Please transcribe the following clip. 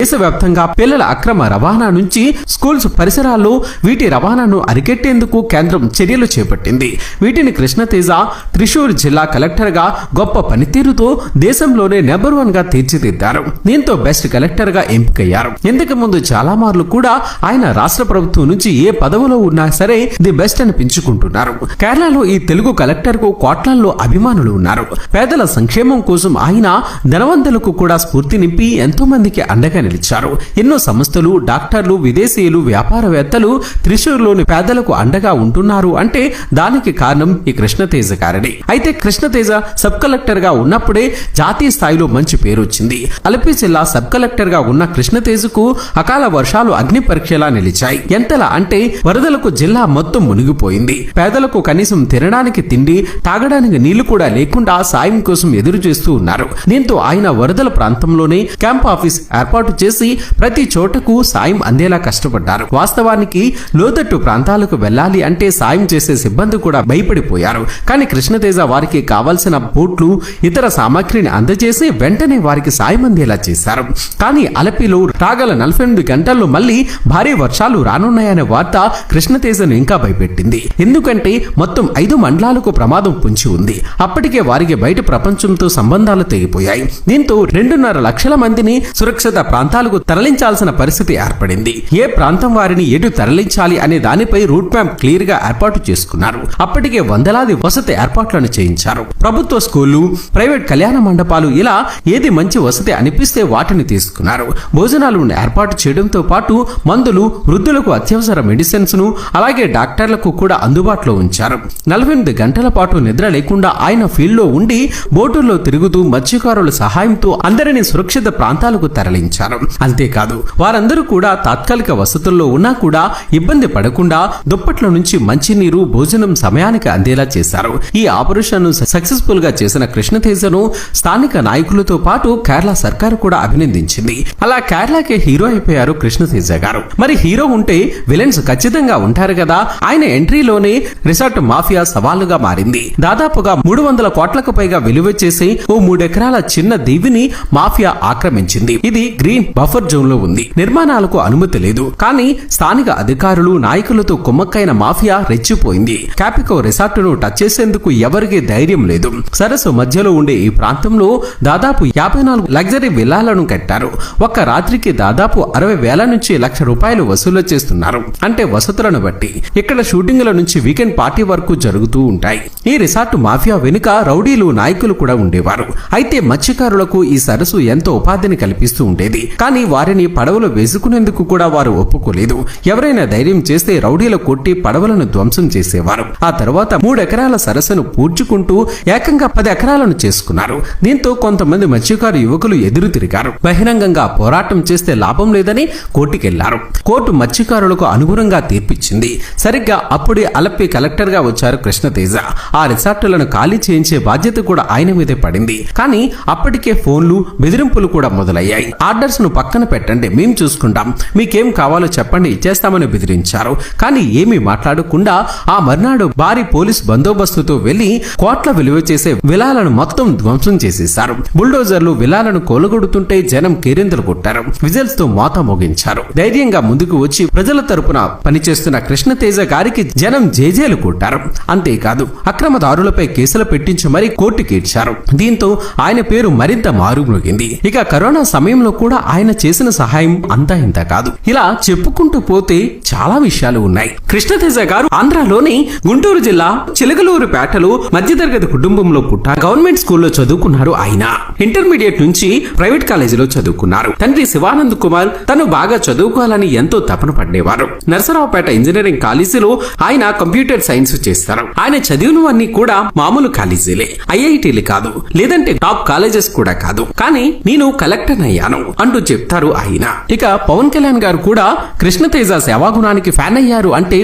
దేశవ్యాప్తంగా పిల్లల అక్రమ రవాణా నుంచి స్కూల్స్ పరిసరాల్లో వీటి రవాణాను అరికెట్టేందుకు కేంద్రం చర్యలు చేపట్టింది. వీటిని కృష్ణతేజ త్రిశూర్ జిల్లా కలెక్టర్ గా గొప్ప పనితీరుతో దేశంలోనే నెంబర్ 1 గా తీర్చిదిద్దారు. దీంతో బెస్ట్ కలెక్టర్ గా ఎంపికయ్యారు. ఇంతకు ముందు చాలా మార్లు కూడా ఆయన రాష్ట్ర ప్రభుత్వం నుంచి ఏ పదవిలో ఉన్నా సరే ది బెస్ట్ అని పెంచుకుంటున్నారు. కేరళలో ఈ తెలుగు కలెక్టర్ కు కోట్లల్లో అభిమానులు ఉన్నారు. పేదల సంక్షేమం కోసం ఆయన ధనవంతులకు కూడా స్ఫూర్తి నింపి ఎంతో మందికి అండగా నిలిచారు. ఎన్నో సంస్థలు, డాక్టర్లు, విదేశీయులు, వ్యాపారవేత్తలు త్రిశూర్లోని పేదలకు అండగా ఉంటున్నారు అంటే దానికి కారణం ఈ కృష్ణతేజ గారిని. అయితే కృష్ణతేజ సబ్ కలెక్టర్ గా ఉన్నప్పుడే జాతీయ స్థాయిలో మంచి పేరు వచ్చింది. అలపి జిల్లా సబ్ కలెక్టర్ గా ఉన్న కృష్ణతేజకు అకాల వర్షాలు అగ్ని పరీక్షలా నిలిచాయి. ఎంతలా అంటే వరదలకు జిల్లా మొత్తం మునిగిపోయింది. పేదలకు కనీసం తినడానికి తిండి, తాగడానికి నీళ్లు కూడా లేకుండా సాయం కోసం ఎదురు చేస్తూ ఉన్నారు. దీంతో ఆయన వరదల ప్రాంతంలోనే క్యాంప్ ఆఫీస్ ఏర్పాటు చేసి ప్రతి చోటకు సాయం అందేలా కష్టపడ్డారు. వాస్తవానికి లోతట్టు ప్రాంతాలకు వెళ్లాలి అంటే సాయం చేసే సిబ్బంది కూడా భయపడిపోయారు. కానీ కృష్ణతేజ వారికి కావాల్సిన బోట్లు, ఇతర సామాగ్రిని అందజేసి వెంటనే వారికి సాయం అందేలా చేశారు. కానీ అలపిలో రాగల 48 గంటల్లో మళ్లీ భారీ వర్షాలు రానున్నాయనే వార్త కృష్ణతేజను ఇంకా భయపెట్టింది. ఎందుకంటే మొత్తం 5 మండలాలకు ప్రమాదం పొంచి ఉంది. అప్పటికే వారికి బయట ప్రపంచంతో సంబంధాలు తెగిపోయాయి. దీంతో 2.5 లక్షల మందిని సురక్షిత ప్రాంతాలకు తరలించాల్సిన పరిస్థితి ఏర్పడింది. ఏ ప్రాంతం వారిని ఎటు తరలించాలి అనే దానిపై రూట్ మ్యాప్ క్లియర్ గా ఏర్పాటు చేసుకున్నారు. అప్పటికే వందలాది వసతి ఏర్పాట్లను చేయించారు. ప్రభుత్వ స్కూళ్లు, ప్రైవేట్ కళ్యాణ మండపాలు ఇలా ఏది మంచి వసతి అనిపిస్తే వాటిని తీసుకున్నారు. భోజనాలను ఏర్పాటు చేయడంతో పాటు మందులు, వృద్ధులకు అత్యవసర మెడిసిన్స్ ను అలాగే డాక్టర్లకు కూడా అందుబాటులో ఉంచారు. 48 గంటల పాటు నిద్ర లేకుండా ఆయన ఫీల్డ్ లో ఉండి బోటుల్లో తిరుగుతూ మత్స్యకారుల సహాయంతో అందరినీ సురక్షిత ప్రాంతాలకు తరలించారు. అంతేకాదు వారందరూ కూడా తాత్కాలిక వసతుల్లో ఉన్నా కూడా ఇబ్బంది పడకుండా దుప్పట్ల నుంచి మంచినీరు, భోజనం సమయానికి అందేలా చేశారు. ఈ ఆపరేషన్ ను సక్సెస్ఫుల్ గా చేసిన కృష్ణతేజను స్థానిక నాయకులతో పాటు కేరళ సర్కారు కూడా అభినందించింది. అలా కేరళకే హీరో అయిపోయారు కృష్ణతేజ గారు. మరి హీరో ఉంటే విలన్స్ ఖచ్చితంగా ఉంటారు కదా. ఆయన ఎంట్రీలోనే రిసార్ట్ మాఫియా సవాలుగా మారింది. దాదాపుగా 300 కోట్లకు పైగా విలువ చేసి ఓ 3 ఎకరాల చిన్న దీవిని మాఫియా ఆక్రమించింది. ఇది గ్రీన్ బఫర్ జోన్ లో ఉంది. నిర్మాణాలకు అనుమతి లేదు. కానీ స్థానిక అధికారులు, నాయకులతో కుమ్మక్కైన మాఫియా రెచ్చిపోయింది. క్యాపికో రిసార్ట్ ను టచ్ చేసేందుకు ఎవరికీ ధైర్యం లేదు. సరస్సు మధ్యలో ఉండే ఈ ప్రాంతంలో దాదాపు 54 లగ్జరీ విల్లాలను కట్టారు. ఒక్క రాత్రికి దాదాపు 60,000 నుంచి ₹1,00,000 వసూలు చేస్తున్నారు. అంటే వసతులను బట్టి. ఇక్కడ షూటింగ్ల నుంచి వీకెండ్ పార్టీ వరకు జరుగుతూ ఉంటాయి. ఈ రిసార్ట్ మాఫియా వెనుక రౌడీలు, నాయకులు కూడా ఉండేవారు. అయితే మత్స్యకారులకు ఈ సరస్సు ఎంతో ఉపాధిని కల్పిస్తూ ఉండేది. కానీ వారిని పడవలు వేసుకునేందుకు కూడా వారు ఒప్పుకోలేదు. ఎవరైనా ధైర్యం చేస్తే రౌడీలు కొట్టి పడవలను ధ్వంసం చేసేవారు. ఆ తర్వాత 3 ఎకరాల సరస్సును పూడ్చుకుంటూ ఏకంగా 10 ఎకరాలను చేసుకున్నారు. దీంతో కొంతమంది మత్స్యకారు యువకులు ఎదురు తిరిగారు. బహిరంగంగా పోరాటం చేస్తే లాభం లేదని కోర్టుకెళ్లారు. కోర్టు మత్స్యకారులకు అనుగుణంగా తీర్పిచ్చింది. సరిగ్గా అప్పుడే అలప్పి కలెక్టర్ గా వచ్చారు కృష్ణతేజ. ఆ రిసార్టులను ఖాళీ చేయించే బాధ్యత కూడా ఆయన మీదే పడింది. కానీ అప్పటికే ఫోన్లు, బెదిరింపులు కూడా మొదలయ్యాయి. ఆర్డర్స్ ను పక్కన పెట్టండి, మేం చూసుకుంటాం, మీకేం కావాలో చెప్పండి, ఇచ్చేస్తామని బెదిరించారు. కానీ ఏమీ మాట్లాడకుండా ఆ మర్నాడు భారీ పోలీస్ బందోబస్తుతో వెళ్లి కోట్ల విలువ చేసే విలాలను మొత్తం ధ్వంసం చేసేశారు. బుల్డోజర్లు విలాలను కోలగొడుతుంటే జనం కేరింతలు కొట్టారు. విజిల్స్ తో మోత మోగించారు. ధైర్యంగా ముందుకు వచ్చి ప్రజల తరపున పనిచేస్తున్న కృష్ణతేజ గారికి జనం జేజేలు కొట్టారు. అంతేకాదు అక్రమదారులపై కేసులు పెట్టించి మరీ కోర్టుకి ఇచ్చారు. దీంతో ఆయన పేరు మరింత మారుమ్రోగింది. ఇక కరోనా సమయంలో కూడా ఆయన చేసిన సహాయం అంతా ఇంత కాదు. ఇలా చెప్పుకుంటూ పోతే చాలా విషయాలు ఉన్నాయి. కృష్ణతేజ గారు ఆంధ్రాలోని గుంటూరు జిల్లా చిలకలూరుపేటలో మధ్యతరగతి కుటుంబంలో పుట్టారు. గవర్నమెంట్ స్కూల్లో చదువుకున్నారు. ఆయన ఇంటర్మీడియట్ నుంచి ప్రైవేట్ కాలేజీలో చదువుకున్నారు. తండ్రి శివానంద్ కుమార్ తను బాగా చదువుకోవాలని ఎంతో తపన పడేవారు. నరసరావుపేట ఇంజనీరింగ్ కాలేజీలో ఆయన కంప్యూటర్ సైన్స్ చేస్తారు. ఆయన చదివినవన్నీ కూడా మామూలు కాలేజీలే, ఐఐటీలు కాదు, లేదంటే టాప్ కాలేజెస్ కూడా కాదు. కానీ నేను కలెక్టర్ అయ్యాను అంటూ చెప్తారు ఆయన. ఇక పవన్ కళ్యాణ్ గారు కూడా కృష్ణతేజ సేవాగుణానికి ఫ్యాన్ అయ్యారు అంటే